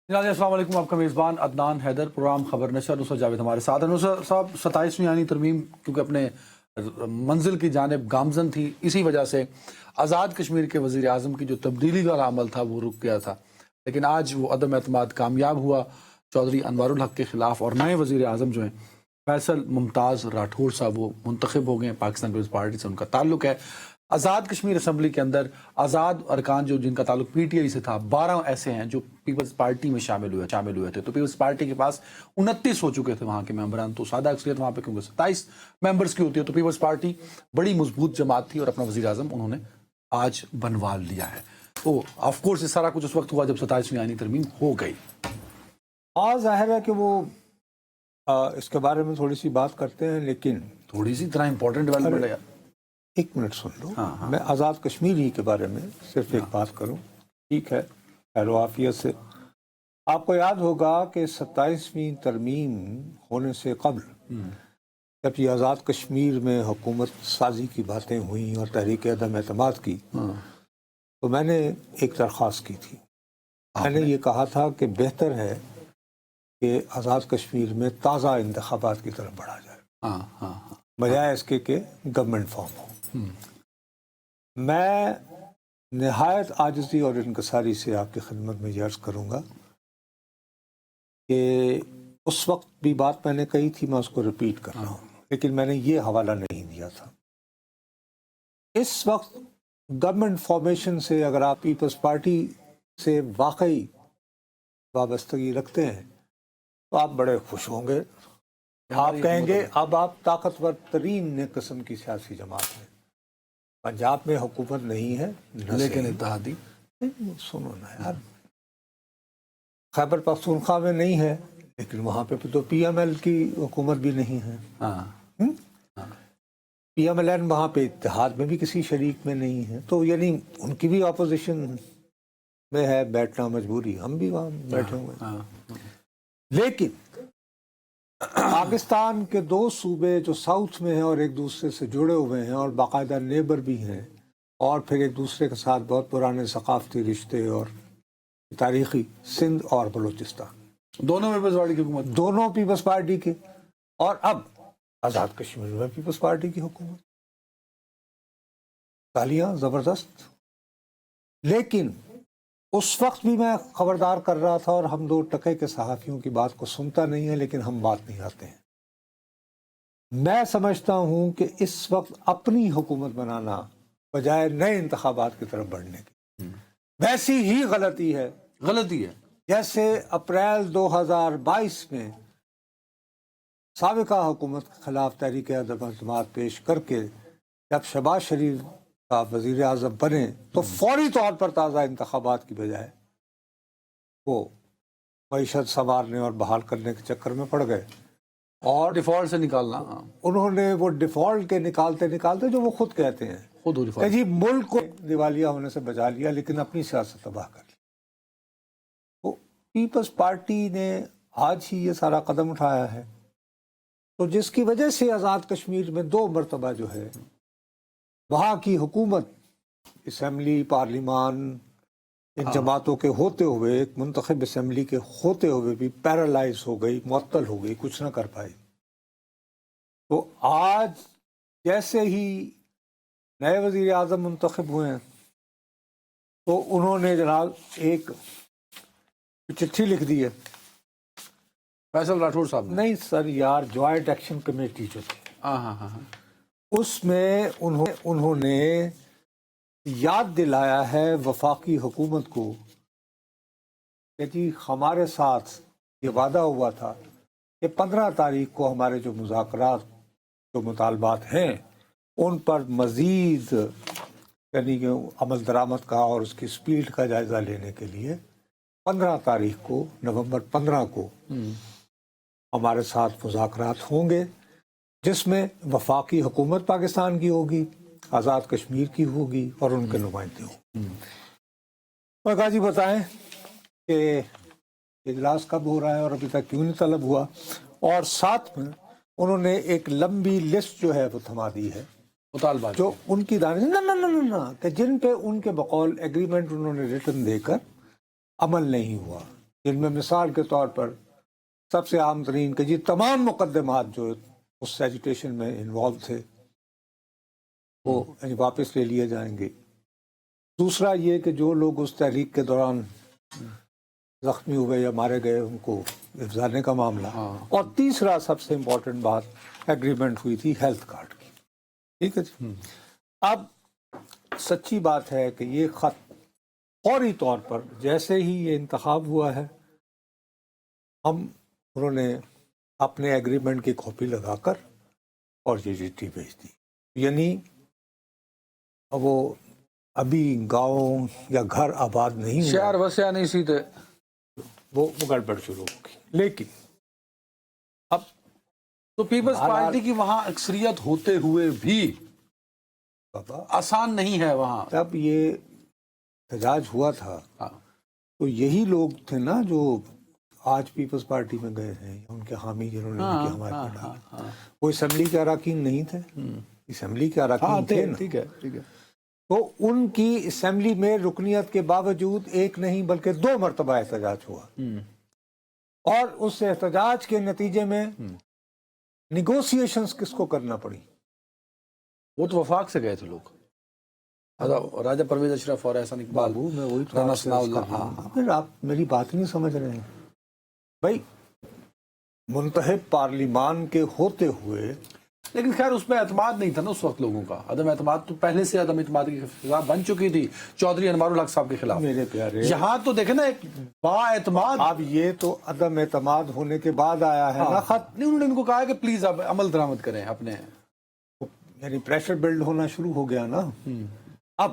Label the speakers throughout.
Speaker 1: السلام علیکم، آپ کا میزبان عدنان حیدر، پروگرام خبر نشر نصرت جاوید ہمارے ساتھ ہیں۔ نصرت صاحب، 27ویں آئینی ترمیم کیونکہ اپنے منزل کی جانب گامزن تھی، اسی وجہ سے آزاد کشمیر کے وزیر اعظم کی جو تبدیلی والا عمل تھا وہ رک گیا تھا، لیکن آج وہ عدم اعتماد کامیاب ہوا چودھری انوار الحق کے خلاف، اور نئے وزیر اعظم جو ہیں فیصل ممتاز راٹھور صاحب وہ منتخب ہو گئے ہیں، پاکستان پیپلز پارٹی سے ان کا تعلق ہے۔ آزاد کشمیر اسمبلی کے اندر آزاد ارکان جو جن کا تعلق پی ٹی آئی سے تھا، 12 ایسے ہیں جو پیپلز پارٹی میں شامل ہوئے تھے، تو پیپلز پارٹی کے پاس 29 ہو چکے تھے وہاں کے ممبران، تو سادہ اکثریت وہاں پہ کیونکہ 27 ممبرز کی ہوتی ہے، تو پیپلز پارٹی بڑی مضبوط جماعت تھی اور اپنا وزیر اعظم انہوں نے آج بنوا لیا ہے۔ تو آف کورس یہ سارا کچھ اس وقت ہوا جب 27ویں آئینی ترمیم ہو گئی۔
Speaker 2: ظاہر ہے کہ وہ اس کے بارے میں تھوڑی سی بات کرتے ہیں، لیکن
Speaker 1: تھوڑی سی اتنا امپورٹنٹ ڈیولپمنٹ ہے۔
Speaker 2: ایک منٹ سن لو، میں آزاد کشمیر ہی کے بارے میں صرف ایک بات کروں، ٹھیک ہے؟ خیر و عافیت سے آپ کو یاد ہوگا کہ 27ویں ترمیم ہونے سے قبل جب یہ آزاد کشمیر میں حکومت سازی کی باتیں ہوئیں اور تحریک عدم اعتماد کی، تو میں نے ایک درخواست کی تھی۔ میں نے یہ کہا تھا کہ بہتر ہے کہ آزاد کشمیر میں تازہ انتخابات کی طرف بڑھا جائے بجائے اس کے کہ گورنمنٹ فارم ہو۔ میں نہایت عاجزی اور انکساری سے آپ کی خدمت میں یہ عرض کروں گا کہ اس وقت بھی بات میں نے کہی تھی، میں اس کو ریپیٹ کر رہا ہوں، لیکن میں نے یہ حوالہ نہیں دیا تھا۔ اس وقت گورنمنٹ فارمیشن سے اگر آپ پیپلز پارٹی سے واقعی وابستگی رکھتے ہیں تو آپ بڑے خوش ہوں گے، آپ کہیں گے اب آپ طاقتور ترین قسم کی سیاسی جماعت ہیں۔ پنجاب میں حکومت نہیں ہے
Speaker 1: لیکن اتحادی
Speaker 2: سنو نا یار، خیبر پختونخوا میں نہیں ہے لیکن وہاں پہ تو پی ایم ایل کی حکومت بھی نہیں ہے، پی ایم ایل این وہاں پہ اتحاد میں بھی کسی شریک میں نہیں ہے، تو یعنی ان کی بھی اپوزیشن میں ہے، بیٹھنا مجبوری، ہم بھی وہاں بیٹھے ہوئے ہیں۔ لیکن پاکستان کے دو صوبے جو ساؤتھ میں ہیں اور ایک دوسرے سے جڑے ہوئے ہیں اور باقاعدہ نیبر بھی ہیں، اور پھر ایک دوسرے کے ساتھ بہت پرانے ثقافتی رشتے اور تاریخی، سندھ اور بلوچستان،
Speaker 1: دونوں پیپلز پارٹی کی حکومت،
Speaker 2: دونوں پیپلز پارٹی کے، اور اب آزاد کشمیر میں پیپلز پارٹی کی حکومت، تالیاں زبردست۔ لیکن اس وقت بھی میں خبردار کر رہا تھا، اور ہم دو ٹکے کے صحافیوں کی بات کو سنتا نہیں ہے لیکن ہم بات نہیں آتے ہیں۔ میں سمجھتا ہوں کہ اس وقت اپنی حکومت بنانا بجائے نئے انتخابات کی طرف بڑھنے کی ویسی ہی غلطی ہے جیسے اپریل 2022 میں سابقہ حکومت کے خلاف تحریک عدم اعتماد پیش کر کے جب شہباز شریف کا وزیر اعظم بنے تو فوری طور پر تازہ انتخابات کی بجائے وہ معیشت سنوارنے اور بحال کرنے کے چکر میں پڑ گئے، اور
Speaker 1: ڈیفالٹ سے نکالنا،
Speaker 2: انہوں نے وہ ڈیفالٹ کے نکالتے جو وہ خود کہتے ہیں کہ جی ملک کو دیوالیہ ہونے سے بچا لیا لیکن اپنی سیاست تباہ کر لی۔ تو پیپلز پارٹی نے آج ہی یہ سارا قدم اٹھایا ہے، تو جس کی وجہ سے آزاد کشمیر میں 2 مرتبہ جو ہے وہاں کی حکومت، اسمبلی، پارلیمان، ان جماعتوں کے ہوتے ہوئے، ایک منتخب اسمبلی کے ہوتے ہوئے بھی پیرالائز ہو گئی، معطل ہو گئی، کچھ نہ کر پائی۔ تو آج جیسے ہی نئے وزیر اعظم منتخب ہوئے ہیں تو انہوں نے جناب ایک چٹھی لکھ دی ہے،
Speaker 1: فیصل راٹھور صاحب نے،
Speaker 2: نہیں سر یار، جوائنٹ ایکشن کمیٹی جو تھی اس میں انہوں نے یاد دلایا ہے وفاقی حکومت کو کہ جی ہمارے ساتھ یہ وعدہ ہوا تھا کہ 15 تاریخ کو ہمارے جو مذاکرات، جو مطالبات ہیں ان پر مزید یعنی کہ عمل درآمد کا اور اس کی سپیڈ کا جائزہ لینے کے لیے 15 تاریخ کو، نومبر 15 کو ہمارے ساتھ مذاکرات ہوں گے، جس میں وفاقی حکومت پاکستان کی ہوگی، آزاد کشمیر کی ہوگی اور ان کے نمائندے ہوں۔ میں کہا جی بتائیں کہ اجلاس کب ہو رہا ہے اور ابھی تک کیوں نہیں طلب ہوا، اور ساتھ میں انہوں نے ایک لمبی لسٹ جو ہے وہ تھما دی ہے
Speaker 1: مطالبات
Speaker 2: جو ان کی نہ کہ جن پہ ان کے بقول ایگریمنٹ انہوں نے ریٹن دے کر عمل نہیں ہوا۔ جن میں مثال کے طور پر سب سے عام ترین کہ جی تمام مقدمات جو اس ایجوٹیشن میں انوالو تھے وہ واپس لے لیے جائیں گے. دوسرا یہ کہ جو لوگ اس تحریک کے دوران زخمی ہوئے یا مارے گئے ان کو افزانے کا معاملہ. اور تیسرا سب سے امپورٹنٹ بات ایگریمنٹ ہوئی تھی ہیلتھ کارڈ کی. ٹھیک ہے جی. اب سچی بات ہے کہ یہ خط فوری طور پر جیسے ہی یہ انتخاب ہوا ہے انہوں نے اپنے ایگریمنٹ کی کاپی لگا کر اور یہ چٹھی بھیج دی. یعنی وہ ابھی گاؤں یا گھر آباد نہیں ہوا,
Speaker 1: شہر وسیا نہیں سی تے
Speaker 2: وہ گڑبڑ شروع ہوگی. لیکن اب
Speaker 1: تو پیپلز پارٹی کی وہاں اکثریت ہوتے ہوئے بھی
Speaker 2: بابا
Speaker 1: آسان نہیں ہے وہاں.
Speaker 2: جب یہ احتجاج ہوا تھا تو یہی لوگ تھے نا جو آج پیپلز پارٹی میں گئے ہیں, ان کے حامی جنہوں نے ان کی حمایت میں ڈالا. وہ اسمبلی کے اراکین نہیں تھے, اسمبلی کے اراکین تھے نا.
Speaker 1: ٹھیک ہے ٹھیک ہے.
Speaker 2: تو ان کی اسمبلی میں رکنیت کے باوجود ایک نہیں بلکہ 2 مرتبہ احتجاج ہوا, اور اس احتجاج کے نتیجے میں نیگوسیشنز کس کو کرنا پڑی؟
Speaker 1: وہ تو وفاق سے گئے تھے لوگ, راجہ پرویز اشرف اور احسان اقبال.
Speaker 2: بابو میں وہی
Speaker 1: رانا ثناء اللہ.
Speaker 2: پھر آپ میری بات نہیں سمجھ رہے ہیں بھائی. منتخب پارلیمان کے ہوتے ہوئے,
Speaker 1: لیکن خیر اس پہ اعتماد نہیں تھا نا اس وقت لوگوں کا. عدم اعتماد تو پہلے سے عدم اعتماد کی خلاف بن چکی تھی چودھری انوار الحق صاحب کے خلاف.
Speaker 2: میرے پیارے
Speaker 1: یہاں تو دیکھیں نا ایک با اعتماد.
Speaker 2: اب یہ تو عدم اعتماد ہونے کے بعد آیا ہے نا خط.
Speaker 1: نہیں, انہوں نے ان کو کہا کہ پلیز اب عمل درآمد کریں اپنے,
Speaker 2: یعنی پریشر بلڈ ہونا شروع ہو گیا نا. اب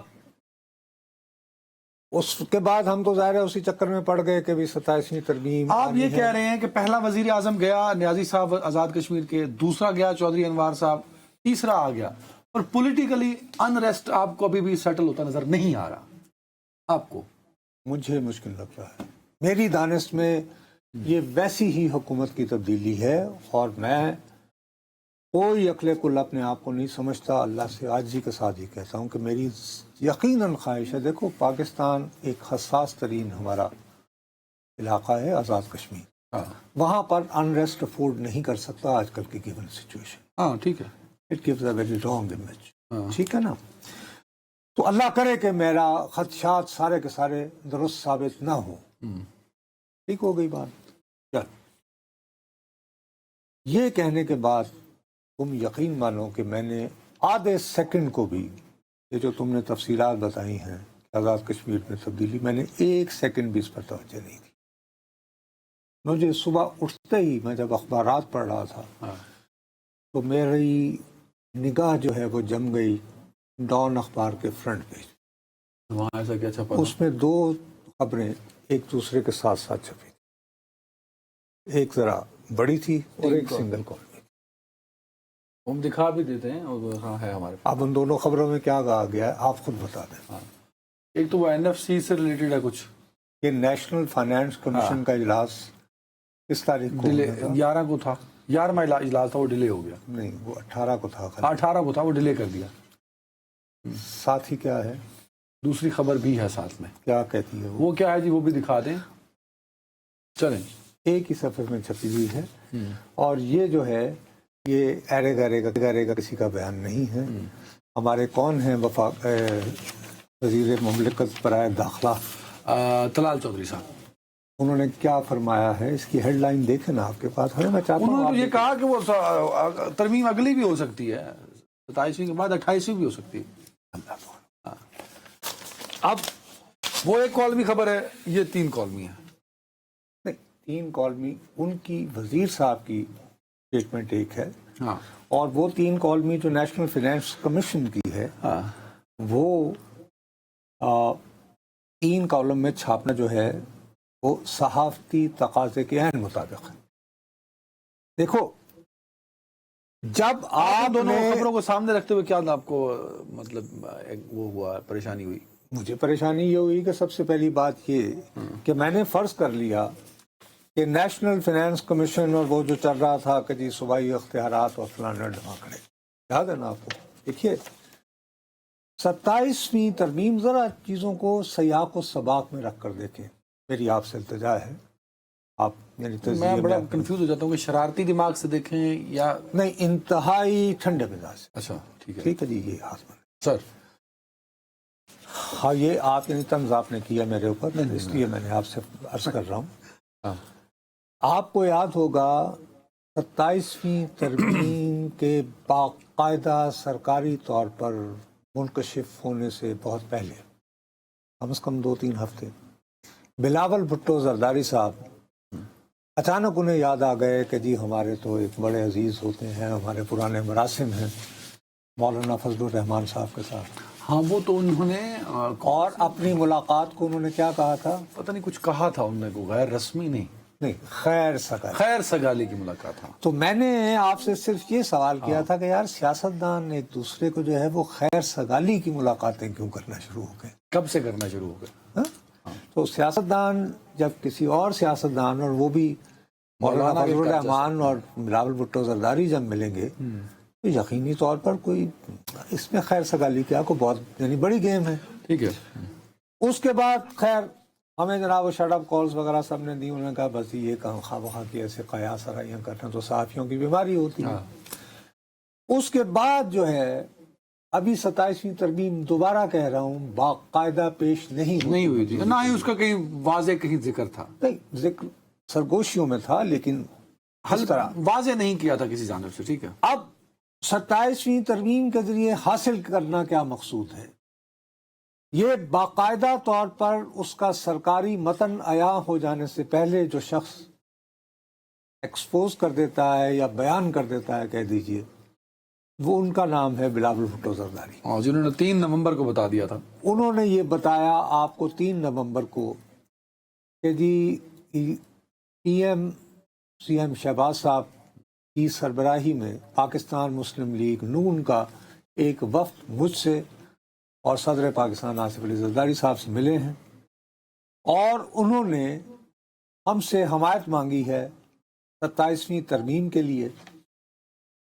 Speaker 2: اس کے بعد ہم تو ظاہر ہے اسی چکر میں پڑ گئے کہ بھی 27ویں ترمیم.
Speaker 1: آپ یہ کہہ رہے ہیں کہ پہلا وزیر اعظم گیا نیازی صاحب آزاد کشمیر کے, دوسرا گیا چودھری انوار صاحب, تیسرا آ گیا, اور پولیٹیکلی انریسٹ آپ کو ابھی بھی سیٹل ہوتا نظر نہیں آ رہا آپ کو؟
Speaker 2: مجھے مشکل لگ رہا ہے. میری دانست میں یہ ویسی ہی حکومت کی تبدیلی ہے, اور میں کوئی عقل کل اپنے آپ کو نہیں سمجھتا. اللہ سے عاجزی کے ساتھ ہی کہتا ہوں کہ میری یقیناً خواہش ہے. دیکھو پاکستان ایک حساس ترین ہمارا علاقہ ہے, آزاد کشمیر. وہاں پر انریسٹ افورڈ نہیں کر سکتا آج کل کی گیون سچویشن.
Speaker 1: ہاں ٹھیک ہے.
Speaker 2: It gives a very wrong image. ٹھیک ہے نا. تو اللہ کرے کہ میرا خدشات سارے کے سارے درست ثابت نہ ہو. ٹھیک ہو گئی بات. چل یہ کہنے کے بعد تم یقین مانو کہ میں نے آدھے سیکنڈ کو بھی یہ جو تم نے تفصیلات بتائی ہیں آزاد کشمیر میں تبدیلی, میں نے 1 سیکنڈ بھی اس پر توجہ نہیں دی. مجھے صبح اٹھتے ہی میں جب اخبارات پڑھ رہا تھا تو میری نگاہ جو ہے وہ جم گئی ڈان اخبار کے فرنٹ پیج.
Speaker 1: وہاں ایسا کیا چھپا؟
Speaker 2: اس میں 2 خبریں ایک دوسرے کے ساتھ ساتھ چھپی تھی. ایک ذرا بڑی تھی اور ایک سنگل کالمی.
Speaker 1: ہم دکھا بھی دیتے ہیں, اور ہاں ہے ہمارے پاس.
Speaker 2: اب ان دونوں خبروں میں کیا کہا گیا ہے آپ خود بتا دیں.
Speaker 1: ایک تو وہ NFC سے ریلیٹڈ ہے کچھ,
Speaker 2: کہ نیشنل فائنانس کمیشن کا اجلاس کس تاریخ کو
Speaker 1: 11 کو تھا. 11واں اجلاس تھا, وہ ڈیلے ہو گیا.
Speaker 2: نہیں وہ 18 کو تھا.
Speaker 1: 18 کو تھا, وہ ڈیلے کر دیا.
Speaker 2: ساتھ ہی کیا ہے
Speaker 1: دوسری خبر بھی ہے ساتھ میں.
Speaker 2: کیا کہتی ہے
Speaker 1: وہ کیا ہے جی, وہ بھی دکھا دیں. چلیں.
Speaker 2: ایک ہی صفحے میں چھپی ہوئی ہے, اور یہ جو ہے یہ ایرے گا کسی کا بیان نہیں ہے. ہمارے کون ہیں وزیر مملکت برائے داخلہ
Speaker 1: طلال چودھری صاحب,
Speaker 2: انہوں نے کیا فرمایا ہے اس کی ہیڈ لائن دیکھیں نا آپ کے پاس ہے. میں چاہتا ہوں
Speaker 1: انہوں نے یہ کہا کہ وہ ترمیم اگلی بھی ہو سکتی ہے, 27ویں کے بعد 28ویں بھی ہو سکتی ہے. اب وہ ایک کالمی خبر ہے, یہ 3 کالمی ہے.
Speaker 2: نہیں 3 کالمی ان کی وزیر صاحب کی اسٹیٹمنٹ ایک ہے, اور وہ 3 کالمی جو نیشنل فائنانس کمیشن کی ہے وہ 3 کالم میں چھاپنا جو ہے وہ صحافتی تقاضے کے عین مطابق ہے. دیکھو جب آپ
Speaker 1: دونوں خبروں کو سامنے رکھتے ہوئے کیا آپ کو مطلب وہ ہوا, پریشانی ہوئی؟
Speaker 2: مجھے پریشانی یہ ہوئی کہ سب سے پہلی بات یہ کہ میں نے فرض کر لیا کہ نیشنل فائنانس کمیشن اور وہ جو چل رہا تھا کہ جی صوبائی اختیارات اور فلانا ڈھماکڑے, یاد ہے نا آپ کو. دیکھیے 27ویں ترمیم ذرا چیزوں کو سیاق و سباق میں رکھ کر دیکھیں, میری آپ سے التجا ہے. آپ یعنی
Speaker 1: میں
Speaker 2: تجزیے
Speaker 1: بڑا
Speaker 2: میں
Speaker 1: کنفیوز ہو جاتا ہوں کہ شرارتی دماغ سے دیکھیں یا
Speaker 2: نہیں، انتہائی ٹھنڈے مزاج سے.
Speaker 1: اچھا ٹھیک ہے
Speaker 2: ٹھیک ہے جی، یہ آسمان.
Speaker 1: سر.
Speaker 2: ہاں، یہ آپ یعنی طنز آپ نے کیا میرے اوپر، اس لیے میں نے آپ سے عرض کر رہا ہوں.
Speaker 1: ہاں
Speaker 2: آپ کو یاد ہوگا 27ویں ترمیم کے باقاعدہ سرکاری طور پر منکشف ہونے سے بہت پہلے، کم از کم 2-3 ہفتے، بلاول بھٹو زرداری صاحب اچانک انہیں یاد آ گئے کہ جی ہمارے تو ایک بڑے عزیز ہوتے ہیں، ہمارے پرانے مراسم ہیں مولانا فضل الرحمان صاحب کے ساتھ.
Speaker 1: ہاں وہ تو انہوں نے
Speaker 2: اور اپنی ملاقات کو انہوں نے کیا کہا تھا؟
Speaker 1: پتہ نہیں کچھ کہا تھا انہوں نے، کو غیر رسمی نہیں،
Speaker 2: خیر سگا.
Speaker 1: خیر سگالی کی ملاقات. ہاں
Speaker 2: تو میں نے آپ سے صرف یہ سوال کیا تھا کہ یار سیاستدان ایک دوسرے کو جو ہے وہ خیر سگالی کی ملاقاتیں کیوں کرنا شروع ہو گئے؟
Speaker 1: کب سے کرنا شروع ہو گئے؟
Speaker 2: ہاں؟ تو سیاستدان جب کسی اور سیاستدان، اور وہ بھی مولانا فضل الرحمان اور بلاول بھٹو زرداری جب ملیں گے تو یقینی طور پر کوئی اس میں خیر سگالی کیا، کو بہت یعنی بڑی گیم ہے.
Speaker 1: ٹھیک ہے.
Speaker 2: اس کے بعد خیر ہمیں جناب وہ شٹ اپ کالز وغیرہ سب نے دی. انہوں نے کہا بس یہ کام خواہ بخواہ کی ایسے قیاس آرائیاں کرنا تو صحافیوں کی بیماری ہوتی ہے. اس کے بعد جو ہے ابھی 27ویں ترمیم دوبارہ کہہ رہا ہوں باقاعدہ پیش نہیں
Speaker 1: ہوئی تھی، نہ ہی اس کا کہیں واضح کہیں ذکر تھا.
Speaker 2: نہیں، ذکر سرگوشیوں میں تھا لیکن
Speaker 1: حل واضح نہیں کیا تھا کسی جانب سے. ٹھیک ہے.
Speaker 2: اب 27ویں ترمیم کے ذریعے حاصل کرنا کیا مقصود ہے؟ یہ باقاعدہ طور پر اس کا سرکاری متن عیاں ہو جانے سے پہلے جو شخص ایکسپوز کر دیتا ہے یا بیان کر دیتا ہے، کہہ دیجئے، وہ ان کا نام ہے بلاول بھٹو زرداری.
Speaker 1: جنہوں نے 3 نومبر کو بتا دیا تھا.
Speaker 2: انہوں نے یہ بتایا آپ کو 3 نومبر کو کہ جی P M C M Shahbaz صاحب کی سربراہی میں پاکستان مسلم لیگ نون کا ایک وفد مجھ سے اور صدر پاکستان آصف علی زرداری صاحب سے ملے ہیں، اور انہوں نے ہم سے حمایت مانگی ہے 27ویں ترمیم کے لیے.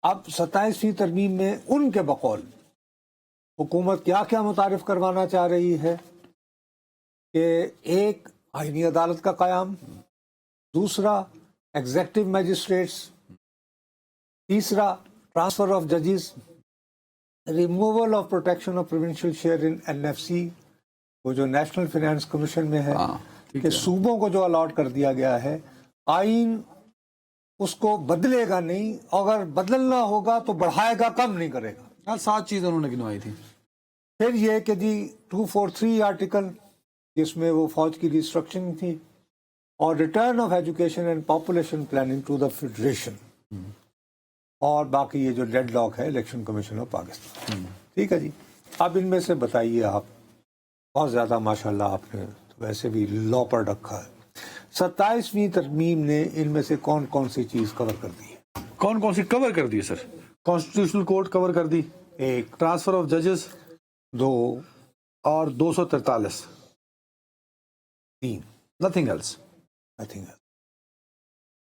Speaker 2: اب 27ویں ترمیم میں ان کے بقول حکومت کیا کیا متعارف کروانا چاہ رہی ہے کہ ایک آئینی عدالت کا قیام، دوسرا ایگزیکٹو میجسٹریٹس، تیسرا ٹرانسفر آف ججز، removal of protection of provincial share in NFC، وہ جو نیشنل فائنانس کمیشن میں ہے، کہ صوبوں کو جو الاٹ کر دیا گیا ہے آئین اس کو بدلے گا نہیں، اگر بدلنا ہوگا تو بڑھائے گا، کم نہیں کرے گا.
Speaker 1: 7 چیزیں انہوں نے گنوائی تھی.
Speaker 2: پھر یہ کہ جی 243 آرٹیکل جس میں وہ فوج کی ریسٹرکچرنگ تھی، اور return of education and population planning to the federation, اور باقی یہ جو ڈیڈ لاک ہے الیکشن کمیشن آف پاکستان. ٹھیک ہے جی. اب ان میں سے بتائیے آپ، بہت زیادہ ماشاءاللہ آپ نے ویسے بھی لا پڑھ رکھا ہے. 27ویں ترمیم نے ان میں سے کون کون سی چیز کور کر دی ہے؟
Speaker 1: کون کون سی کور کر دی ہے سر؟ کانسٹیٹیوشنل کورٹ کور کر دی،
Speaker 2: ایک،
Speaker 1: ٹرانسفر آف ججز
Speaker 2: 2،
Speaker 1: اور 243.
Speaker 2: 3،
Speaker 1: نتھنگ ایلس.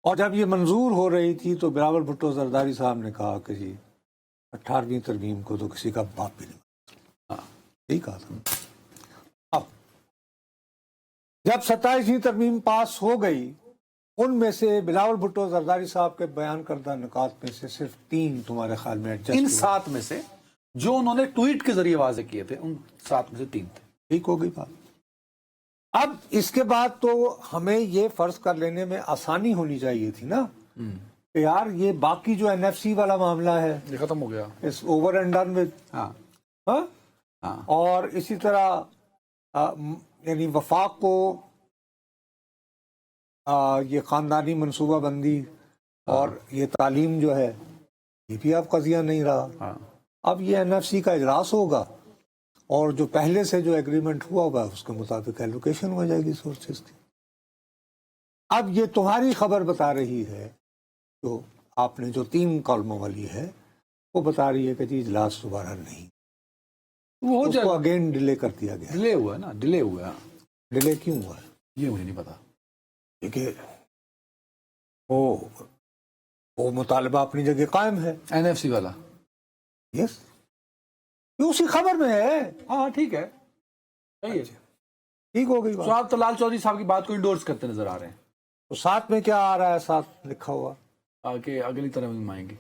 Speaker 2: اور جب یہ منظور ہو رہی تھی تو بلاول بھٹو زرداری صاحب نے کہا کہ جی 18ویں ترمیم کو تو کسی کا باپ بھی نہیں. یہی کہا تھا. اب جب 27ویں ترمیم پاس ہو گئی، ان میں سے بلاول بھٹو زرداری صاحب کے بیان کردہ نکات میں سے صرف 3 تمہارے خیال میں ایڈجسٹ
Speaker 1: ان 7 میں سے جو انہوں نے ٹویٹ کے ذریعے واضح کیے تھے، ان 7 میں سے 3 تھے.
Speaker 2: ٹھیک ہو گئی بات. اب اس کے بعد تو ہمیں یہ فرض کر لینے میں آسانی ہونی چاہیے تھی نا کہ یار یہ باقی جو NFC والا معاملہ ہے
Speaker 1: یہ ختم ہو گیا،
Speaker 2: اس اوور اینڈ ڈن ود.
Speaker 1: ہاں.
Speaker 2: اور اسی طرح یعنی وفاق کو یہ خاندانی منصوبہ بندی اور یہ تعلیم جو ہے یہ بھی اب قضیہ نہیں رہا. اب یہ NFC کا اجلاس ہوگا اور جو پہلے سے جو ایگریمنٹ ہوا ہوگا اس کے مطابق ایلوکیشن ہو جائے گی سورسز کی. اب یہ تمہاری خبر بتا رہی ہے، جو آپ نے جو 3 کالموں والی ہے وہ بتا رہی ہے کہ جی اجلاس دوبارہ نہیں،
Speaker 1: وہ
Speaker 2: اس کو اگین ڈیلے کر دیا گیا.
Speaker 1: ڈیلے ہوا ہے نا، ڈیلے ہوا ہے.
Speaker 2: ڈیلے کیوں ہوا ہے
Speaker 1: یہ مجھے نہیں پتا،
Speaker 2: کیونکہ وہ مطالبہ اپنی جگہ قائم ہے.
Speaker 1: NFC والا.
Speaker 2: یس، یہ اسی خبر میں ہے.
Speaker 1: ہاں ٹھیک ہے، صحیح ہے.
Speaker 2: ٹھیک ہو گئی بات.
Speaker 1: تو آپ تو لال چودھری صاحب کی بات کو انڈورس کرتے نظر آ رہے ہیں.
Speaker 2: تو ساتھ میں کیا آ رہا ہے، ساتھ لکھا ہوا
Speaker 1: کہ اگلی ترمیم آئیں گی.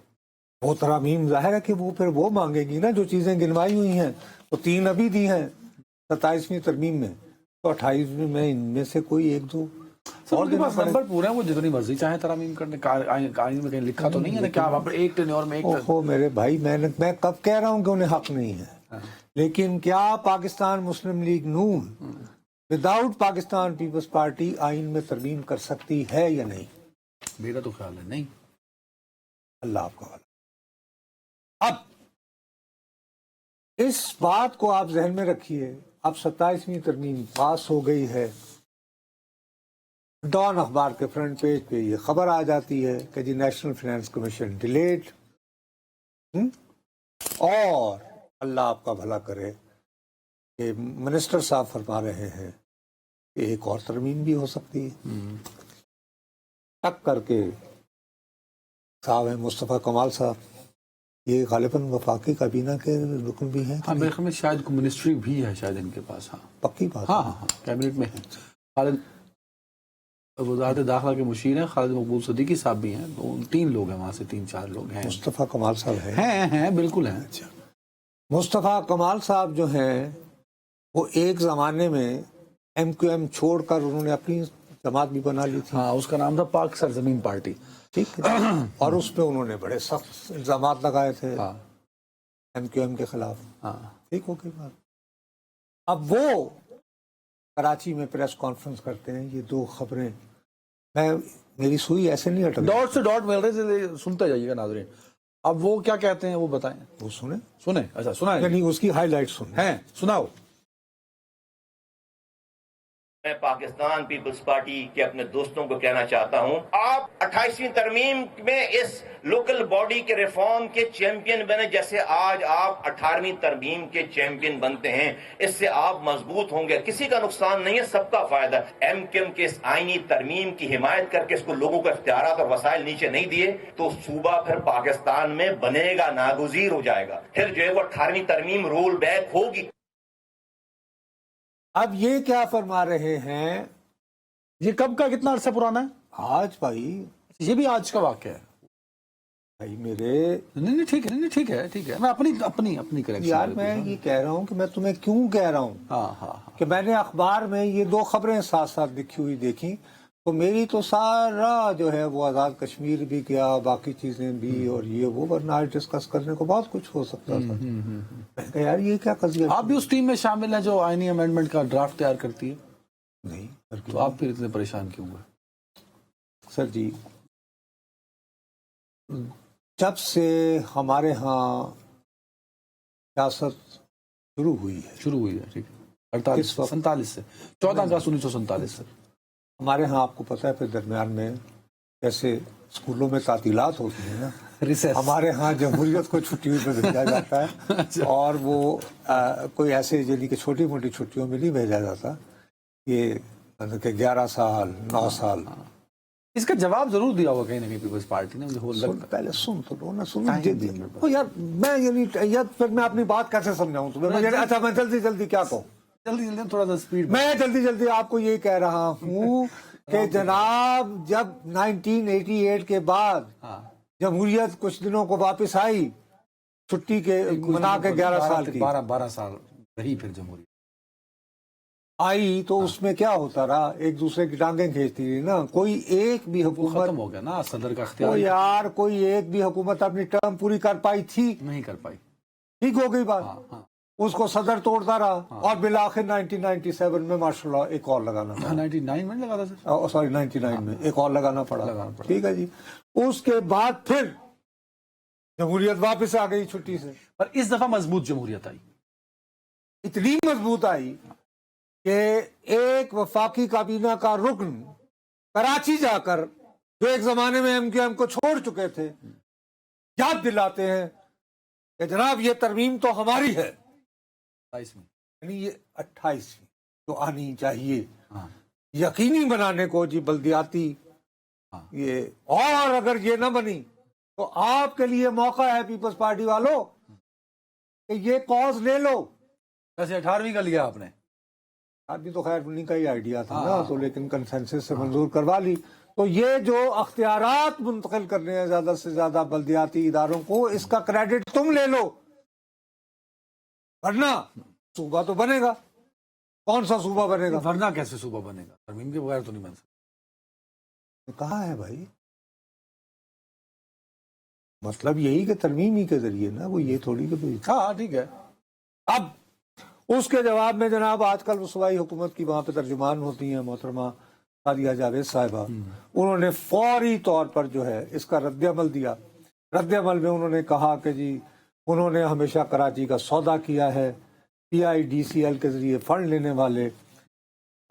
Speaker 2: وہ ترامیم ظاہر ہے کہ وہ پھر وہ مانگے گی نا جو چیزیں گنوائی ہوئی ہیں. تو 3 ابھی دی ہیں 27ویں ترمیم میں، تو 28ویں میں ان میں سے کوئی ایک دو
Speaker 1: سب
Speaker 2: اور
Speaker 1: کے
Speaker 2: دینا
Speaker 1: پاس
Speaker 2: پڑے.
Speaker 1: نمبر پورے ہیں، وہ جتنی مرضی چاہے ترامیم کرنے. آئین میں کہیں لکھا تو نہیں ہے نا کہ آپ اپنے ایک ٹینیور میں ایک
Speaker 2: اوہو میرے بھائی، میں کب کہہ رہا ہوں کہ انہیں حق نہیں ہے، لیکن کیا پاکستان مسلم لیگ نون وداؤٹ پاکستان پیپلز پارٹی آئین میں ترمیم کر سکتی ہے یا نہیں؟
Speaker 1: میرا تو خیال ہے نہیں.
Speaker 2: اللہ آپ کا والا. اب اس بات کو آپ ذہن میں رکھیے. اب 27ویں ترمیم پاس ہو گئی ہے، ڈان اخبار کے فرنٹ پیج پہ یہ خبر آ جاتی ہے کہ جی نیشنل فائنانس کمیشن ڈیلیٹ، اور اللہ آپ کا بھلا کرے کہ منسٹر صاحب فرما رہے ہیں کہ ایک اور ترمیم بھی ہو سکتی ہے. تک کر کے صاحب ہیں مصطفیٰ کمال صاحب، یہ غالباً وفاقی کابینہ کے رکن بھی ہیں.
Speaker 1: ہاں میرے خیال میں شاید کو منسٹری بھی ہے شاید ان کے پاس. ہاں
Speaker 2: پکی بات.
Speaker 1: ہاں ہاں کیبنٹ میں ہے. خالد وزارت داخلہ کے مشیر ہیں، خالد مقبول صدیقی صاحب بھی ہیں. 3 لوگ ہیں وہاں سے، 3-4 لوگ ہیں.
Speaker 2: مصطفیٰ کمال صاحب
Speaker 1: ہیں بالکل ہیں.
Speaker 2: اچھا، مصطفیٰ کمال صاحب جو ہیں وہ ایک زمانے میں ایم کیو ایم چھوڑ کر انہوں نے اپنی جماعت بھی بنا لی تھی.
Speaker 1: ہاں اس کا نام تھا پاک سرزمین پارٹی.
Speaker 2: ٹھیک ہے، اور اس پہ انہوں نے بڑے سخت الزامات لگائے تھے ایم کیو ایم کے خلاف. ٹھیک ہو گئی بات. اب وہ کراچی میں پریس کانفرنس کرتے ہیں. یہ 2 خبریں میری سوئی ایسے نہیں ہٹ.
Speaker 1: ڈاٹ سے ڈاٹ مل رہے، سنتے جائیے گا ناظرین. اب وہ کیا کہتے ہیں وہ بتائیں.
Speaker 2: وہ سنیں.
Speaker 1: اچھا سنائیں.
Speaker 2: یعنی اس کی ہائی لائٹ سنیں.
Speaker 1: سناؤ.
Speaker 3: میں پاکستان پیپلز پارٹی کے اپنے دوستوں کو کہنا چاہتا ہوں، آپ 28ویں ترمیم میں اس لوکل باڈی کے ریفارم کے چیمپئن بنے جیسے آج آپ 18ویں ترمیم کے چیمپئن بنتے ہیں. اس سے آپ مضبوط ہوں گے، کسی کا نقصان نہیں ہے، سب کا فائدہ. ایم کیو ایم کے اس آئینی ترمیم کی حمایت کر کے اس کو لوگوں کو اختیارات اور وسائل نیچے نہیں دیے تو صوبہ پھر پاکستان میں بنے گا، ناگزیر ہو جائے گا. پھر جو ہے وہ 18ویں ترمیم رول بیک ہوگی.
Speaker 2: اب یہ کیا فرما رہے ہیں؟
Speaker 1: یہ کب کا، کتنا عرصہ پرانا ہے؟
Speaker 2: آج بھائی،
Speaker 1: یہ بھی آج کا واقعہ ہے
Speaker 2: بھائی میرے.
Speaker 1: نہیں ٹھیک ہے. میں اپنی کریکشن
Speaker 2: یار میں یہ کہہ رہا ہوں کہ میں تمہیں کیوں کہہ رہا ہوں کہ میں نے اخبار میں یہ 2 خبریں ساتھ ساتھ لکھی ہوئی دیکھی تو میری تو سارا جو ہے وہ آزاد کشمیر بھی کیا، باقی چیزیں بھی، اور یہ وہ، ورنہ آج ڈسکس کرنے کو بہت کچھ ہو سکتا تھا. میں کہا یار یہ کیا قضیہ.
Speaker 1: آپ بھی اس ٹیم میں شامل ہیں جو آئینی امینڈمنٹ کا ڈرافٹ تیار کرتی ہے؟
Speaker 2: نہیں
Speaker 1: تو آپ پھر اتنے پریشان کیوں ہوئے؟
Speaker 2: سر جی، جب سے ہمارے ہاں سیاست شروع ہوئی ہے،
Speaker 1: ٹھیک ہے، 47 سے 14 اگست 1947 سے
Speaker 2: ہمارے ہاں آپ کو پتہ ہے پھر درمیان میں جیسے اسکولوں میں تعطیلات ہوتی ہیں نا، ہمارے ہاں جمہوریت کو چھٹیوں پہ بھیجا جاتا ہے. اور وہ کوئی ایسے یعنی کہ چھوٹی موٹی چھٹیوں میں نہیں بھیجا جاتا. یہ کہ 11 سال 9 سال.
Speaker 1: اس کا جواب ضرور دیا ہوگا کہیں نہ کہیں پیپلز پارٹی نے.
Speaker 2: پہلے سن تو لو نا، یار میں یعنی پھر میں اپنی بات کیسے سمجھاؤں تمہیں. اچھا میں جلدی کیا کہوں،
Speaker 1: جلدی تھوڑا سا اسپیڈ.
Speaker 2: میں جلدی آپ کو یہ کہہ رہا ہوں کہ جناب جب 1988 کے بعد جمہوریت کچھ دنوں کو واپس آئی، چھٹی کے منا کے 11 سال کی،
Speaker 1: 12 سال رہی پھر جمہوریت
Speaker 2: آئی تو اس میں کیا ہوتا رہا، ایک دوسرے کی ٹانگیں کھینچتی رہی نا. کوئی ایک بھی حکومت
Speaker 1: ختم ہو گیا نا صدر کا اختیار.
Speaker 2: یار کوئی ایک بھی حکومت اپنی ٹرم پوری کر پائی تھی؟
Speaker 1: نہیں کر پائی.
Speaker 2: ٹھیک ہو گئی بات. اس کو صدر توڑتا رہا اور بالآخر 1997 میں ماشاءاللہ ایک اور لگانا پڑا.
Speaker 1: 99 میں لگا تھا،
Speaker 2: سوری 99 میں ایک اور لگانا پڑا. ٹھیک ہے جی. اس کے بعد پھر جمہوریت واپس آ گئی چھٹی سے.
Speaker 1: پر اس دفعہ مضبوط جمہوریت آئی،
Speaker 2: اتنی مضبوط آئی کہ ایک وفاقی کابینہ کا رکن کراچی جا کر، جو ایک زمانے میں ایم کیو ایم کو چھوڑ چکے تھے، یاد دلاتے ہیں کہ جناب یہ ترمیم تو ہماری ہے.
Speaker 1: 28 میں
Speaker 2: یعنی یہ 28 جو آنی چاہیے یقینی بنانے کو جی بلدیاتی یہ. اور اگر یہ نہ بنی تو آپ کے لیے موقع ہے پیپلز پارٹی والوں کہ یہ کاز لے لو.
Speaker 1: ویسے 18ویں کا لیا آپ نے.
Speaker 2: آدمی تو خیر انہیں کا ہی آئیڈیا تھا نا، تو لیکن کنسنسس سے منظور کروا لی. تو یہ جو اختیارات منتقل کرنے ہیں زیادہ سے زیادہ بلدیاتی اداروں کو، اس کا کریڈٹ تم لے لو، ورنہ صوبہ تو بنے گا. کون سا صوبہ بنے گا؟
Speaker 1: ورنہ کیسے صوبہ بنے گا؟ ترمیم کے بغیر تو نہیں بن سکتا.
Speaker 2: کہاں ہے بھائی؟ مطلب یہی کہ ترمیم ہی کے ذریعے نا، وہ یہ تھوڑی کہ
Speaker 1: ہاں ٹھیک ہے.
Speaker 2: اب اس کے جواب میں جناب آج کل صوبائی حکومت کی وہاں پہ ترجمان ہوتی ہیں محترمہ سعدیہ جاوید صاحبہ، انہوں نے فوری طور پر جو ہے اس کا رد عمل دیا. رد عمل میں انہوں نے کہا کہ جی انہوں نے ہمیشہ کراچی کا سودا کیا ہے، PIDCL کے ذریعے فنڈ لینے والے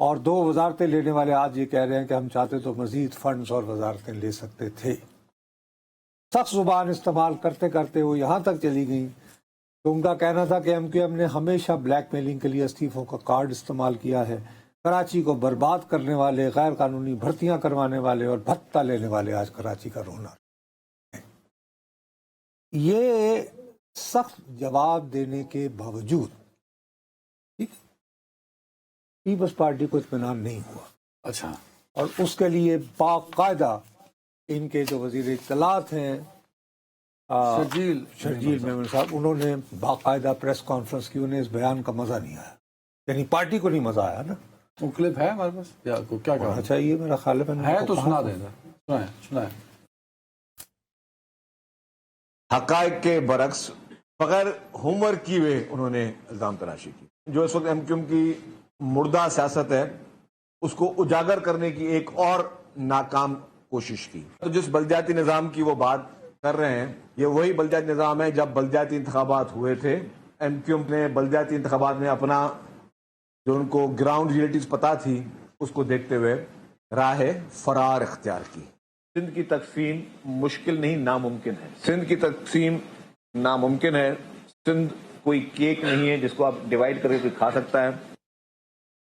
Speaker 2: اور 2 وزارتیں لینے والے آج یہ کہہ رہے ہیں کہ ہم چاہتے تو مزید فنڈز اور وزارتیں لے سکتے تھے. سخت زبان استعمال کرتے کرتے وہ یہاں تک چلی گئیں تو ان کا کہنا تھا کہ MQM نے ہمیشہ بلیک میلنگ کے لیے استعفوں کا کارڈ استعمال کیا ہے. کراچی کو برباد کرنے والے، غیر قانونی بھرتیاں کروانے والے اور بھتہ لینے والے آج کراچی کا رونا. یہ سخت جواب دینے کے باوجود پیپلز پارٹی کو اطمینان نہیں ہوا.
Speaker 1: اچھا.
Speaker 2: اور اس کے لیے باقاعدہ ان کے جو وزیر اطلاعات ہیں شرجیل میمن صاحب، انہوں نے باقاعدہ پریس کانفرنس کی. انہیں اس بیان کا مزہ نہیں آیا، یعنی پارٹی کو نہیں مزہ آیا نا.
Speaker 1: وہ کلپ ہے ہمارے پاس یا کیا
Speaker 2: ہونا چاہیے میرا خیال
Speaker 1: ہے تو سنا دیں گا. سنائیں.
Speaker 4: حقائق کے برعکس بغیر ہوم ورک کیے ہوئے انہوں نے الزام تراشی کی. جو اس وقت MQM کی مردہ سیاست ہے اس کو اجاگر کرنے کی ایک اور ناکام کوشش کی. تو جس بلدیاتی نظام کی وہ بات کر رہے ہیں، یہ وہی بلدیاتی نظام ہے جب بلدیاتی انتخابات ہوئے تھے. MQM نے بلدیاتی انتخابات میں اپنا جو ان کو گراؤنڈ ریئلٹیز پتہ تھی اس کو دیکھتے ہوئے راہ فرار اختیار کی. سندھ کی تقسیم مشکل نہیں، ناممکن ہے. سندھ کی تقسیم ناممکن ہے. سندھ کوئی کیک نہیں ہے جس کو آپ ڈیوائیڈ کر کے کوئی کھا سکتا ہے.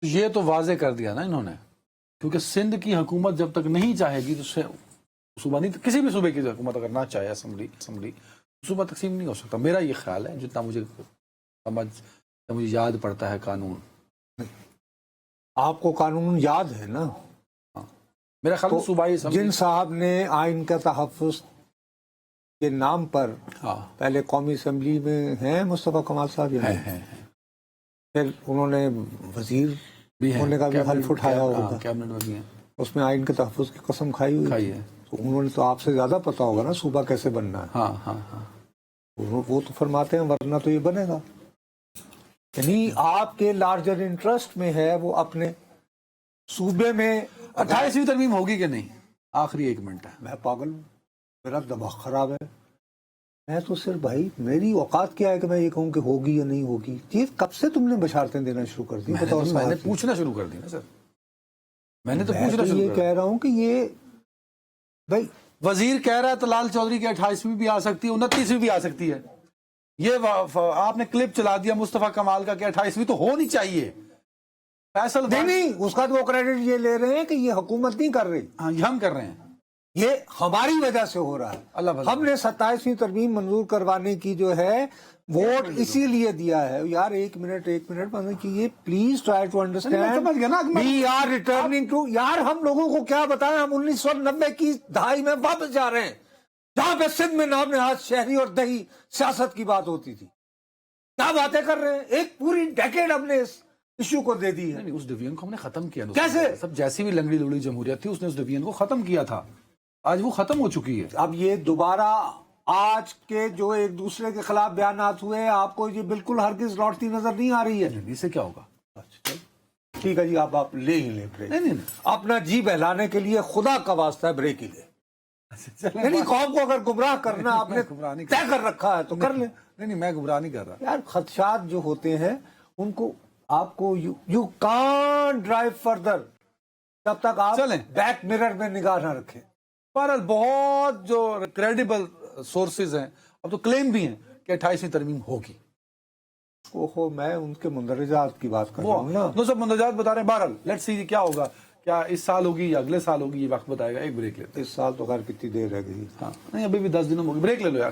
Speaker 1: یہ تو واضح کر دیا نا انہوں نے، کیونکہ سندھ کی حکومت جب تک نہیں چاہے گی تو صوبہ نہیں، کسی بھی صوبے کی حکومت اگر نہ چاہے اسمبلی صوبہ تقسیم نہیں ہو سکتا. میرا یہ خیال ہے، جتنا مجھے یاد پڑتا ہے قانون.
Speaker 2: آپ کو قانون یاد ہے نا؟
Speaker 1: میرا خیال ہے صوبائی
Speaker 2: جن صاحب نے آئین کا تحفظ کے نام پر پہلے قومی اسمبلی میں ہیں مصطفیٰ کمال صاحب، ہیں پھر انہوں نے وزیر ہونے کا بھی حلف اٹھایا ہوگا،
Speaker 1: کیبنٹ میں بھی ہیں،
Speaker 2: اس میں آئین کے تحفظ کی قسم کھائی ہوئی ہے. تو انہوں نے تو آپ سے زیادہ پتا ہوگا نا صوبہ کیسے بننا ہے. وہ تو فرماتے ہیں ورنہ تو یہ بنے گا. یعنی آپ کے لارجر انٹرسٹ میں ہے وہ اپنے صوبے میں
Speaker 1: 28ویں ترمیم ہوگی کہ نہیں؟ آخری 1 منٹ ہے.
Speaker 2: میں پاگل ہوں، میرا دماغ خراب ہے. میں تو صرف بھائی میری اوقات کیا ہے کہ میں یہ کہوں کہ ہوگی یا نہیں ہوگی. یہ کب سے تم نے بشارتیں دینا شروع کر دی؟
Speaker 1: میں نے پوچھنا شروع کر دی نا سر. میں نے تو پوچھنا شروع
Speaker 2: یہ کہہ رہا ہوں کہ یہ بھائی
Speaker 1: وزیر کہہ رہا ہے طلال چودھری کی 28ویں بھی آ سکتی ہے، 29ویں بھی آ سکتی ہے. یہ آپ نے کلپ چلا دیا مصطفیٰ کمال کا کہ 28ویں تو ہونی چاہیے. فیصل
Speaker 2: نہیں، اس کا تو وہ کریڈٹ یہ لے رہے ہیں کہ یہ حکومت نہیں کر رہی.
Speaker 1: ہاں یہ ہم کر رہے ہیں،
Speaker 2: یہ ہماری وجہ سے ہو رہا ہے. ہم نے 27ویں ترمیم منظور کروانے کی جو ہے ووٹ اسی لیے دیا ہے. یار ایک منٹ مطلب کہ یہ please try to understand, we are returning to. یار ہم لوگوں کو کیا بتائیں، ہم 1990 کی دہائی میں واپس جا رہے ہیں جہاں پہ سندھ میں نام نہاد شہری اور دیہی سیاست کی بات ہوتی تھی. کیا باتیں کر رہے ہیں؟ ایک پوری ڈیکیڈ ہم نے اس ایشو کو دے دی ہے.
Speaker 1: اس ڈویژن کو ہم نے ختم کیا.
Speaker 2: کیسے؟
Speaker 1: سب جیسی بھی لنگڑی لوڑی جمہوریت تھی اس نے اس ڈویژن کو ختم کیا تھا. آج وہ ختم ہو چکی ہے.
Speaker 2: اب یہ دوبارہ آج کے جو ایک دوسرے کے خلاف بیانات ہوئے، آپ کو یہ بالکل ہرگز لوٹتی نظر نہیں آ رہی ہے.
Speaker 1: اس سے کیا ہوگا؟
Speaker 2: ٹھیک ہے جی، آپ لے ہی لیں بریک.
Speaker 1: نہیں
Speaker 2: اپنا جی بہلانے کے لیے خدا کا واسطہ ہے بریک ہی لے. یعنی قوم کو اگر گمراہ کرنا آپ نے طے کر رکھا ہے تو کر لیں.
Speaker 1: نہیں میں گمراہ نہیں کر رہا.
Speaker 2: یار خدشات جو ہوتے ہیں ان کو آپ کو یو کانٹ ڈرائیو فردر جب تک آپ بیک مرر میں نگاہ نہ رکھیں.
Speaker 1: بہرحال بہت جو کریڈیبل سورسز ہیں اب تو کلیم بھی ہیں کہ 28ویں ترمیم ہوگی.
Speaker 2: میں ان کے مندرجات کی بات کر رہا ہوں نا.
Speaker 1: وہ سب مندرجات بتا رہے ہیں. بہرحال لیٹس سی کیا ہوگا، کیا اس سال ہوگی یا اگلے سال ہوگی، یہ وقت بتائے گا. ایک بریک لیتے.
Speaker 2: اس سال تو خیر کتنی دیر رہ گئی.
Speaker 1: ہاں نہیں ابھی بھی 10 دنوں میں ہوگی. بریک لے لو یار.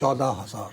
Speaker 2: 14,000,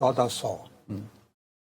Speaker 2: 1400,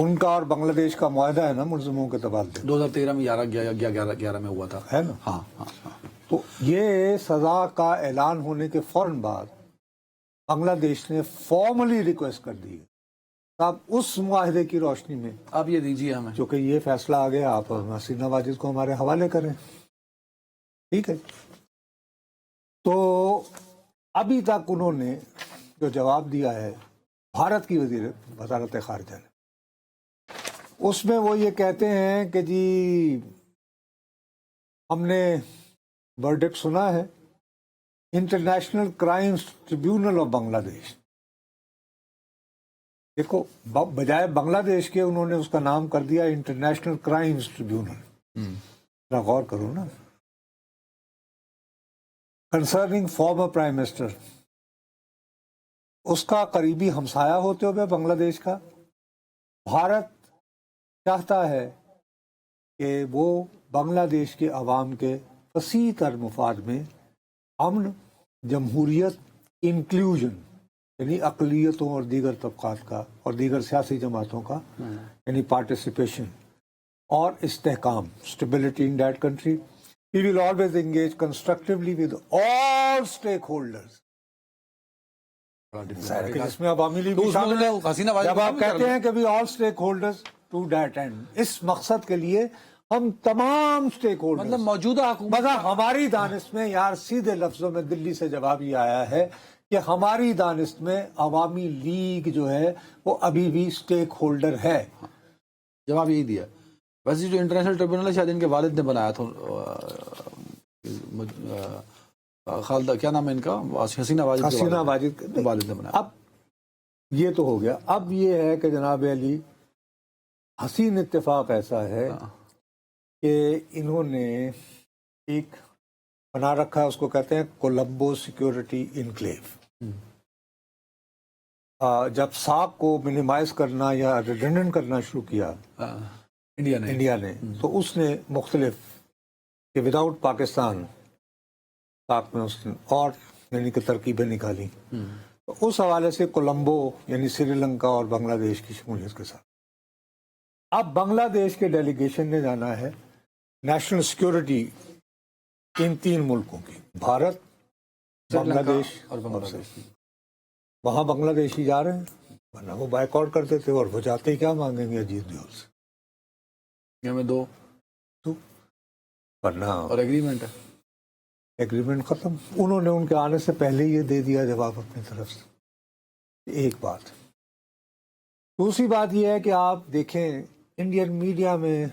Speaker 2: ان کا اور بنگلہ دیش کا معاہدہ ہے نا ملزموں کے تبادلے
Speaker 1: 2013 میں 11 میں ہوا تھا،
Speaker 2: ہے نا.
Speaker 1: ہاں ہاں ہاں.
Speaker 2: تو یہ سزا کا اعلان ہونے کے فوراً بعد بنگلہ دیش نے فارملی ریکویسٹ کر دی ہے. اب اس معاہدے کی روشنی میں
Speaker 1: آپ یہ دیجیے ہمیں.
Speaker 2: چونکہ یہ فیصلہ آ گیا، آپ حسینہ واجد کو ہمارے حوالے کریں. ٹھیک ہے. تو ابھی تک انہوں نے جو جواب دیا ہے بھارت کی وزارت خارجہ نے، اس میں وہ یہ کہتے ہیں کہ جی ہم نے ورڈکٹ سنا ہے انٹرنیشنل کرائمز ٹریبیونل آف بنگلہ دیش. دیکھو بجائے بنگلہ دیش کے انہوں نے اس کا نام کر دیا انٹرنیشنل کرائمز ٹریبیونل. ذرا غور کرو نا. کنسرننگ فارمر پرائم منسٹر، اس کا قریبی ہمسایہ ہوتے ہوئے بنگلہ دیش کا بھارت چاہتا ہے کہ وہ بنگلہ دیش کے عوام کے وسیع تر مفاد میں امن، جمہوریت، انکلوژن یعنی اقلیتوں اور دیگر طبقات کا اور دیگر سیاسی جماعتوں کا یعنی پارٹیسپیشن اور استحکام، stability in that country. He will always engage constructively with all stakeholders. اس میں عوامی لیگ بھی شامل ہے. جب آپ کہتے ہیں کہ بھی all stakeholders to that end، اس مقصد کے لیے ہم تمام اسٹیک ہولڈر
Speaker 1: مطلب موجودہ حکومت
Speaker 2: ہماری دانست میں یار سیدھے لفظوں میں دلی سے جواب یہ آیا ہے کہ ہماری دانست میں عوامی لیگ جو ہے وہ ابھی بھی اسٹیک ہولڈر ہے.
Speaker 1: جواب یہی دیا. ویسے جو انٹرنیشنل ٹریبیونل ہے شاید ان کے والد نے بنایا تھا، خالدہ کیا نام ہے ان کا، حسینہ واجد کے والد نے بنایا.
Speaker 2: اب یہ تو ہو گیا. اب یہ ہے کہ جناب علی حسین اتفاق ایسا ہے کہ انہوں نے ایک بنا رکھا ہے، اس کو کہتے ہیں کولمبو سیکیورٹی انکلیو. جب ساک کو منیمائز کرنا یا ریڈنڈنٹ کرنا شروع کیا انڈیا نے تو اس نے مختلف کہ وداؤٹ پاکستان ساک میں اس نے اور یعنی کہ ترکیبیں نکالی. تو اس حوالے سے کولمبو یعنی سری لنکا اور بنگلہ دیش کی شمولیت کے ساتھ اب بنگلہ دیش کے ڈیلیگیشن نے جانا ہے نیشنل سیکیورٹی ان 3 ملکوں کی، بھارت، بنگلہ دیش
Speaker 1: اور بنگلہ دیش.
Speaker 2: وہاں بنگلہ دیشی جا رہے ہیں، ورنہ وہ بائک آؤٹ کرتے تھے اور وہ جاتے ہی کیا مانگیں گے اجیت دیول سے،
Speaker 1: میں 2
Speaker 2: ورنہ
Speaker 1: اور ایگریمنٹ ہے،
Speaker 2: ایگریمنٹ ختم. انہوں نے ان کے آنے سے پہلے یہ دے دیا جواب اپنی طرف سے. ایک بات. دوسری بات یہ ہے کہ آپ دیکھیں انڈین میڈیا میں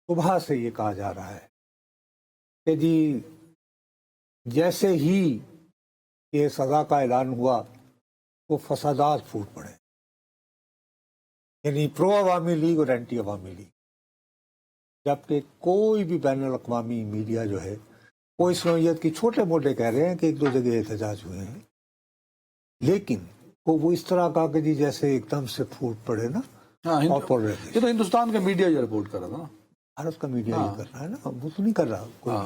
Speaker 2: صبح سے یہ کہا جا رہا ہے کہ جی جیسے ہی یہ سزا کا اعلان ہوا وہ فسادات پھوٹ پڑے، یعنی پرو عوامی لیگ اور اینٹی عوامی لیگ. جبکہ کوئی بھی بین الاقوامی میڈیا جو ہے وہ اس نوعیت کی چھوٹے موٹے کہہ رہے ہیں کہ 1-2 جگہ احتجاج ہوئے ہیں، لیکن وہ اس طرح کا کہ جی جیسے ایک دم سے پھوٹ پڑے نا. اور پڑ رہے تھے.
Speaker 1: یہ تو ہندوستان کا میڈیا یہ رپورٹ کر رہا تھا،
Speaker 2: بھارت کا میڈیا یہ کر رہا ہے نا، وہ تو نہیں کر رہا کوئی.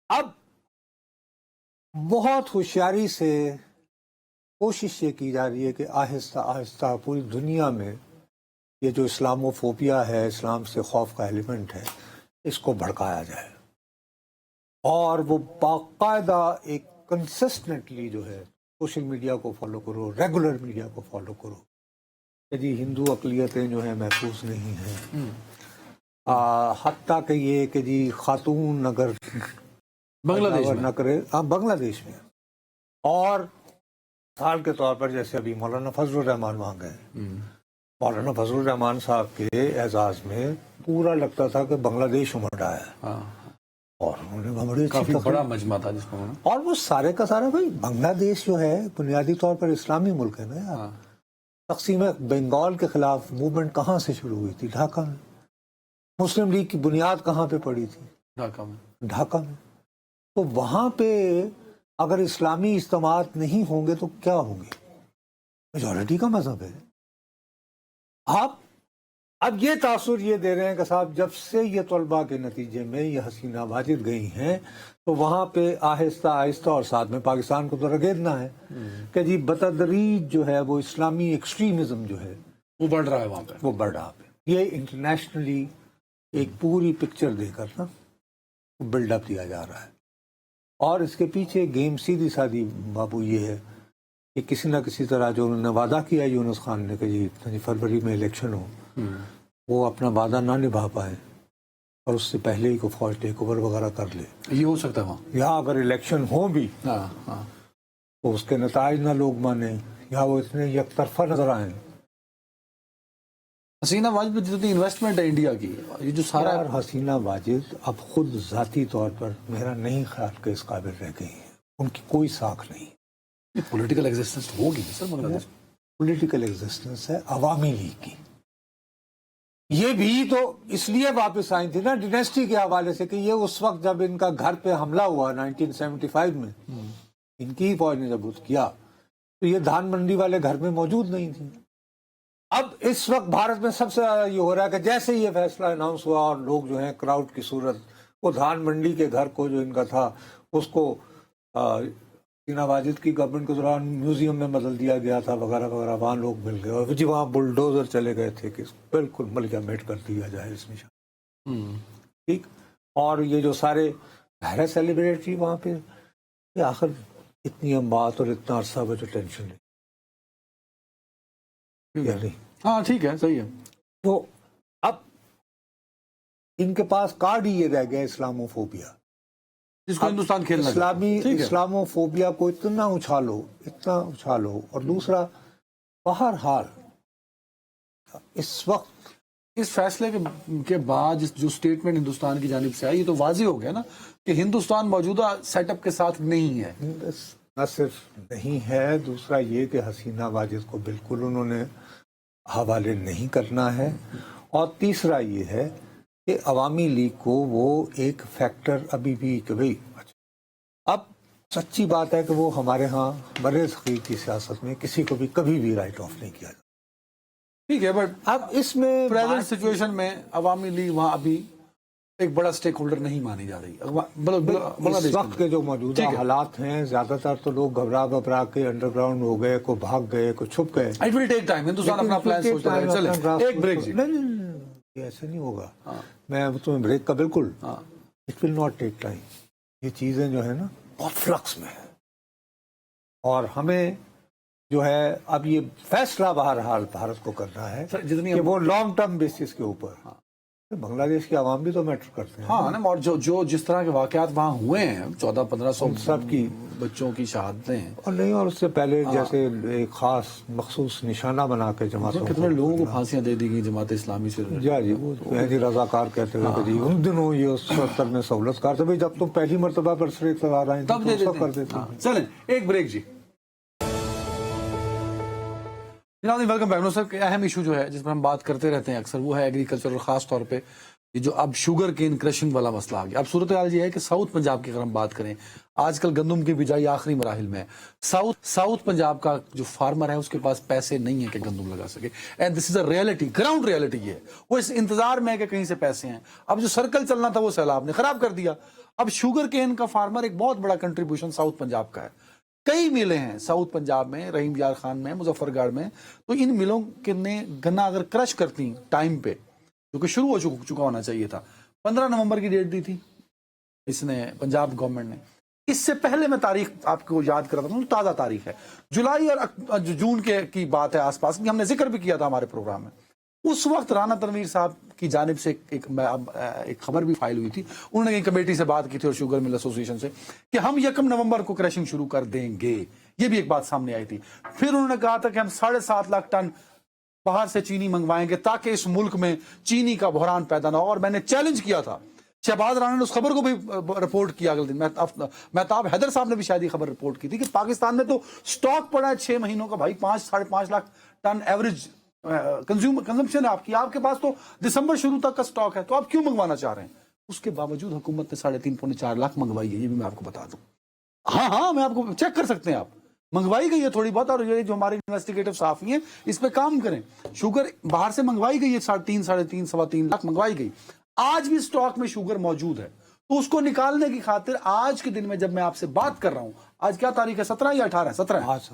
Speaker 2: اب بہت ہوشیاری سے کوشش یہ کی جا رہی ہے کہ آہستہ آہستہ پوری دنیا میں یہ جو اسلامو فوبیا ہے، اسلام سے خوف کا ایلیمنٹ ہے، اس کو بھڑکایا جائے اور وہ باقاعدہ ایک کنسسٹنٹلی جو ہے سوشل میڈیا کو فالو کرو، ریگولر میڈیا کو فالو کرو کہ جی ہندو اقلیتیں جو ہیں محفوظ نہیں ہیں. حتیٰ کہ یہ کہ جی خاتون اگر
Speaker 1: بنگلہ دیش
Speaker 2: نہ کرے بنگلہ دیش میں، اور مثال کے طور پر جیسے ابھی مولانا فضل الرحمان وہاں گئے، مولانا فضل الرحمان صاحب کے اعزاز میں پورا لگتا تھا کہ بنگلہ دیش امڑ رہا ہے، اور انہوں نے بڑی
Speaker 1: کافی بڑا مجمع تھا جس میں
Speaker 2: اور وہ سارے کا سارا بھائی بنگلہ دیش جو ہے بنیادی طور پر اسلامی ملک ہے نا یار. تقسیم بنگال کے خلاف موومنٹ کہاں سے شروع ہوئی تھی؟ ڈھاکہ میں. مسلم لیگ کی بنیاد کہاں پہ پڑی تھی؟ ڈھاکہ میں. تو وہاں پہ اگر اسلامی اجتماعات نہیں ہوں گے تو کیا ہوں گے؟ میجورٹی کا مذہب ہے. آپ اب یہ تاثر یہ دے رہے ہیں کہ صاحب جب سے یہ طلباء کے نتیجے میں یہ حسینہ واجد گئی ہیں تو وہاں پہ آہستہ آہستہ اور ساتھ میں پاکستان کو تو رگیدنا ہے کہ جی بتدریج جو ہے وہ اسلامی ایکسٹریمزم جو ہے
Speaker 1: وہ بڑھ رہا ہے وہاں پہ.
Speaker 2: وہ بڑھ رہا ہے. یہ انٹرنیشنلی ایک پوری پکچر دے کر نا بلڈ اپ دیا جا رہا ہے. اور اس کے پیچھے گیم سیدھی سادی بابو یہ ہے کہ کسی نہ کسی طرح جو انہوں نے وعدہ کیا یونس خان نے کہ جی فروری میں الیکشن ہو، وہ اپنا وعدہ نہ نبھا پائے اور اس سے پہلے ہی کو فوج ٹیک اوور وغیرہ کر لے.
Speaker 1: یہ ہو سکتا ہے وہاں.
Speaker 2: یہاں اگر الیکشن ہو بھی تو اس کے نتائج نہ لوگ مانیں، یا وہ اتنے یک طرفہ نظر آئیں.
Speaker 1: حسینہ واجد پہ جتنی انویسٹمنٹ ہے انڈیا کی، یہ جو سارا
Speaker 2: یار حسینہ واجد اب خود ذاتی طور پر میرا نہیں خیال کہ اس قابل رہ گئی ہیں. ان کی کوئی ساکھ نہیں.
Speaker 1: پولیٹیکل ایگزسٹنس ہوگی سر بنگلہ دیش.
Speaker 2: پولیٹیکل ایگزسٹنس ہے عوامی لیگ کی. یہ بھی تو اس لیے واپس آئی تھی نا ڈینیسٹی کے حوالے سے کہ یہ اس وقت جب ان کا گھر پہ حملہ ہوا 1975 میں، ان کی ہی فوج نے جب کیا تو یہ دھان منڈی والے گھر میں موجود نہیں تھی. اب اس وقت بھارت میں سب سے زیادہ یہ ہو رہا ہے کہ جیسے یہ فیصلہ اناؤنس ہوا اور لوگ جو ہیں کراؤڈ کی صورت، وہ دھان منڈی کے گھر کو جو ان کا تھا اس کو حسینہ واجد کی گورنمنٹ کے دوران میوزیم میں بدل دیا گیا تھا وغیرہ وغیرہ. وہاں لوگ مل گئے اور جی وہاں بلڈوزر چلے گئے تھے کہ بالکل ملکہ میٹ کر دیا جائے اس نشان. ٹھیک. اور یہ جو سارے ظاہر سیلیبریٹری وہاں پہ یہ آخر اتنی بات اور اتنا عرصہ وہ جو ٹینشن ہے.
Speaker 1: ہاں ٹھیک ہے، صحیح ہے.
Speaker 2: تو اب ان کے پاس کارڈ ہی یہ رہ گیا اسلاموفوبیا،
Speaker 1: جس کو ہندوستان کھیلنا
Speaker 2: اسلاموفوبیا کو اتنا اچھالو. اور دوسرا بہرحال اس وقت
Speaker 1: اس فیصلے کے بعد جو سٹیٹمنٹ ہندوستان کی جانب سے آئی، یہ تو واضح ہو گیا نا کہ ہندوستان موجودہ سیٹ اپ کے ساتھ نہیں ہے.
Speaker 2: نہ صرف نہیں ہے، دوسرا یہ کہ حسینہ واجد کو بالکل انہوں نے حوالے نہیں کرنا ہے. اور تیسرا یہ ہے کہ عوامی لیگ کو وہ ایک فیکٹر ابھی بھی کہ بھئی اب سچی بات ہے کہ وہ ہمارے ہاں بر صغیر کی سیاست میں کسی کو بھی کبھی بھی رائٹ آف نہیں کیا جاتا.
Speaker 1: ٹھیک ہے، بٹ
Speaker 2: اب اس میں
Speaker 1: پریزنٹ سچویشن میں عوامی لیگ وہاں ابھی ایک بڑا سٹیک ہولڈر نہیں مانی جا رہی.
Speaker 2: اس وقت کے جو موجودہ حالات ہیں زیادہ تر تو لوگ گھبرا کے انڈر گراؤنڈ ہو گئے، کو بھاگ گئے، کو چھپ گئے.
Speaker 1: It will take time. Hindustan اپنا پلان سوچتا ہے. چلیں ایک بریک.
Speaker 2: نہیں ایسے نہیں ہوگا. میں تمہیں بریک کا بالکل it will not take time. یہ چیزیں جو ہے نا بہت فلکس میں ہے اور ہمیں جو ہے اب یہ فیصلہ بہرحال بھارت کو کرنا ہے کہ وہ لانگ ٹرم بیسس کے اوپر. بنگلہ دیش کے عوام بھی تو میٹر کرتے ہیں.
Speaker 1: ہاں نا. اور جو جس طرح کے واقعات وہاں ہوئے ہیں 1400-1500
Speaker 2: سب کی
Speaker 1: بچوں کی شہادتیں
Speaker 2: اور نہیں، اور اس سے پہلے جیسے ایک خاص مخصوص نشانہ بنا کے جماعتوں
Speaker 1: کتنے لوگوں کو پھانسیاں دے دی گئی جماعت اسلامی سے.
Speaker 2: جی وہ جی رضاکار کہتے ہوئے کہ جی ان دنوں یہ اس ستر میں سہولت کار تھے. جب تم پہلی مرتبہ پر سر اقتدار آئے
Speaker 1: تب دے دیتے. چلیں ایک بریک جی. جناب ویلکم بیک. سر اہم ایشو جو ہے جس پر ہم بات کرتے رہتے ہیں اکثر وہ ہے ایگریکلچر اور خاص طور پہ یہ جو اب شوگر کین کرشنگ والا مسئلہ آ گیا. اب صورتحال یہ ہے کہ ساؤتھ پنجاب کی اگر ہم بات کریں آج کل گندم کی بجائی آخری مراحل میں ہے. ساؤتھ پنجاب کا جو فارمر ہے اس کے پاس پیسے نہیں ہیں کہ گندم لگا سکے. And this is a reality, ground reality یہ ہے. وہ اس انتظار میں ہے کہ کہیں سے پیسے ہیں. اب جو سرکل چلنا تھا وہ سیلاب نے خراب کر دیا. اب شوگر کین کا فارمر ایک بہت بڑا کنٹریبیوشن ساؤتھ پنجاب کا ہے. کئی ملیں ہیں ساؤتھ پنجاب میں، رحیم یار خان میں، مظفر گڑھ میں. تو ان ملوں کے نے گنا اگر کرش کرتی ٹائم پہ جو کہ شروع ہو چکا ہونا چاہیے تھا. 15 نومبر کی ڈیٹ دی تھی اس نے پنجاب گورنمنٹ نے. اس سے پہلے میں تاریخ آپ کو یاد کراتا ہوں، تازہ تاریخ ہے جولائی اور جون کی بات ہے آس پاس کی. ہم نے ذکر بھی کیا تھا ہمارے پروگرام میں. اس وقت رانا تنویر صاحب کی جانب سے ایک خبر بھی فائل ہوئی تھی. انہوں نے ایک کمیٹی سے بات کی تھی اور شوگر مل ایسوسی ایشن سے کہ ہم 1 نومبر کو کریشنگ شروع کر دیں گے. یہ بھی ایک بات سامنے آئی تھی. پھر انہوں نے کہا تھا کہ ہم 7.5 لاکھ ٹن باہر سے چینی منگوائیں گے تاکہ اس ملک میں چینی کا بحران پیدا نہ ہو. اور میں نے چیلنج کیا تھا، شہباز رانا نے اس خبر کو بھی رپورٹ کیا اگلے دن. مہتاب حیدر صاحب نے بھی شاید یہ خبر رپورٹ کی تھی کہ پاکستان میں تو سٹاک پڑا ہے 6 مہینوں کا. بھائی 5-5.5 لاکھ ٹن ایوریج کنزمپشن ہے آپ کی. آپ کے پاس تو دسمبر شروع تک کا سٹاک ہے، تو آپ کیوں منگوانا چاہ رہے ہیں؟ اس کے باوجود حکومت نے 3.5-4 لاکھ منگوائی ہے. یہ بھی میں آپ کو بتا دوں. ہاں میں آپ کو چیک کر سکتے ہیں. آپ منگوائی گئی ہے تھوڑی بہت، اور یہ جو ہمارے انویسٹیگیٹو صحافی ہیں اس پہ کام کریں. شوگر باہر سے منگوائی گئی ہے 3.5 سوا 3 لاکھ منگوائی گئی. آج بھی سٹاک میں شوگر موجود ہے. تو اس کو نکالنے کی خاطر آج کے دن میں جب میں آپ سے بات کر رہا ہوں، آج کیا تاریخ ہے؟ 17 یا 18 ہے؟ 17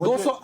Speaker 1: 200